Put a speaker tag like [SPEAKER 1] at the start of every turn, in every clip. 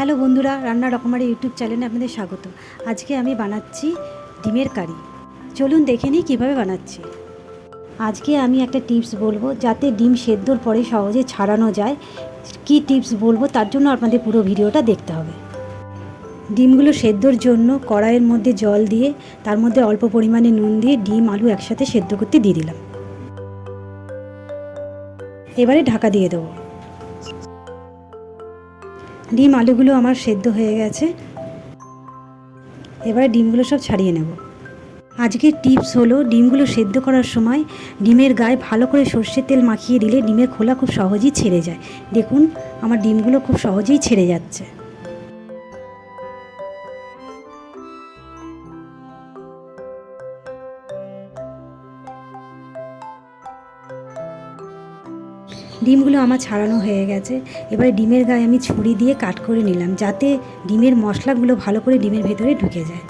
[SPEAKER 1] Hello বন্ধুরা, রান্না রকমারি ইউটিউব চ্যানেলে আপনাদের স্বাগত। আজকে আমি বানাচ্ছি ডিমের কারি। চলুন দেখে নিই কীভাবে বানাচ্ছি। আজকে আমি একটা টিপস বলবো যাতে ডিম সেদ্ধর পরে সহজে ছাড়ানো যায়। কি টিপস বলবো তার জন্য আপনাদের পুরো ভিডিওটা দেখতে হবে। ডিমগুলো সেদ্ধর জন্য কড়াইয়ের মধ্যে জল দিয়ে তার মধ্যে অল্প পরিমাণে নুন দিয়ে ডিম আলু একসাথে সেদ্ধ করতে দিয়ে দিলাম। এবারে ঢাকা দিয়ে দেবো। ডিম আলুগুলো আমার সেদ্ধ হয়ে গেছে। এবারে ডিমগুলো সব ছাড়িয়ে নেব। আজকের টিপস হলো ডিমগুলো সেদ্ধ করার সময় ডিমের গায়ে ভালো করে সর্ষের তেল মাখিয়ে দিলে ডিমের খোলা খুব সহজেই ছেড়ে যায়। দেখুন আমার ডিমগুলো খুব সহজেই ছেড়ে যাচ্ছে। ডিমগুলো আমার ছাড়ানো হয়ে গেছে। এবারে ডিমের গায়ে আমি ছুরি দিয়ে কাট করে নিলাম যাতে ডিমের মশলাগুলো ভালো করে ডিমের ভেতরে ঢুকে যায়।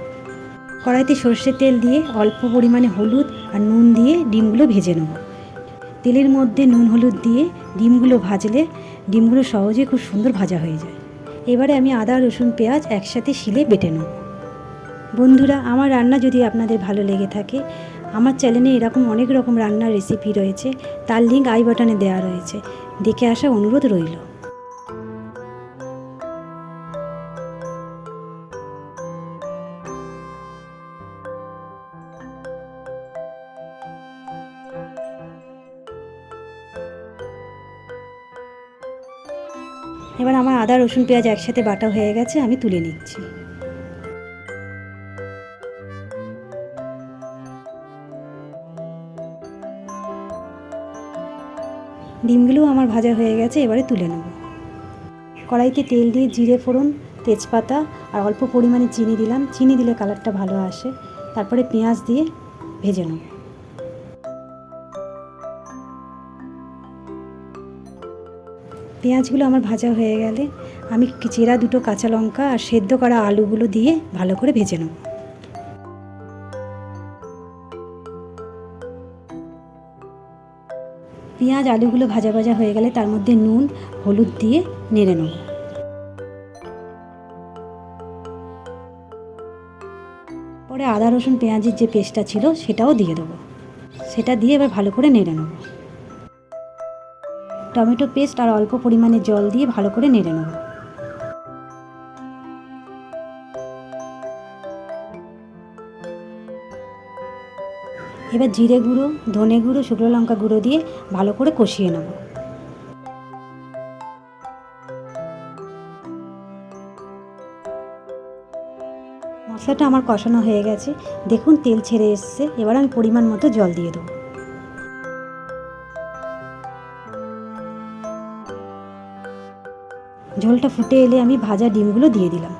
[SPEAKER 1] কড়াইতে সর্ষের তেল দিয়ে অল্প পরিমাণে হলুদ আর নুন দিয়ে ডিমগুলো ভেজে নেব। তেলের মধ্যে নুন হলুদ দিয়ে ডিমগুলো ভাজলে ডিমগুলো সহজেই খুব সুন্দর ভাজা হয়ে যায়। এবারে আমি আদা রসুন পেঁয়াজ একসাথে শিলে বেটে নেব। বন্ধুরা, আমার রান্না যদি আপনাদের ভালো লেগে থাকে, আমার চ্যানেলে এরকম অনেক রকম রান্নার রেসিপি রয়েছে, তার লিঙ্ক আই বাটনে দেওয়া রয়েছে, দেখে আসা অনুরোধ রইল। এবার আমার আদা রসুন পেঁয়াজ একসাথে বাটা হয়ে গেছে, আমি তুলে নিচ্ছি। ডিমগুলোও আমার ভাজা হয়ে গেছে, এবারে তুলে নেব। কড়াইতে তেল দিয়ে জিরে ফোড়ন, তেজপাতা আর অল্প পরিমাণে চিনি দিলাম। চিনি দিলে কালারটা ভালো আসে। তারপরে পেঁয়াজ দিয়ে ভেজে নেব। পেঁয়াজগুলো আমার ভাজা হয়ে গেলে আমি চেরা দুটো কাঁচা লঙ্কা আর সেদ্ধ করা আলুগুলো দিয়ে ভালো করে ভেজে নেব। পেঁয়াজ আলুগুলো ভাজা ভাজা হয়ে গেলে তার মধ্যে নুন হলুদ দিয়ে নেড়ে নেব। পরে আদা রসুন পেঁয়াজের যে পেস্টটা ছিল সেটাও দিয়ে দেবো। সেটা দিয়ে এবার ভালো করে নেড়ে নেব। টমেটো পেস্ট আর অল্প পরিমাণে জল দিয়ে ভালো করে নেড়ে নেব। এবার জিরে গুঁড়ো, ধনে গুঁড়ো, শুকনো লঙ্কা গুঁড়ো দিয়ে ভালো করে কষিয়ে নেব। মশলাটা আমার কষানো হয়ে গেছে, দেখুন তেল ছেড়ে এসছে। এবার আমি পরিমাণ মতো জল দিয়ে দেবো। ঝোলটা ফুটে এলে আমি ভাজা ডিমগুলো দিয়ে দিলাম।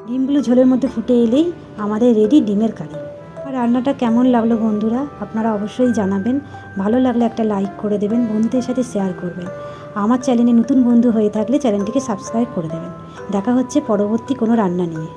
[SPEAKER 1] ডিমগুলো ঝোলের মধ্যে ফুটে এলেই আমাদের রেডি ডিমের কারি। আর রান্নাটা কেমন লাগলো বন্ধুরা আপনারা অবশ্যই জানাবেন। ভালো লাগলে একটা লাইক করে দেবেন, বন্ধুদের সাথে শেয়ার করবেন। আমার চ্যানেলে নতুন বন্ধু হয়ে থাকলে চ্যানেলটিকে সাবস্ক্রাইব করে দেবেন। দেখা হচ্ছে পরবর্তী কোনো রান্না নিয়ে।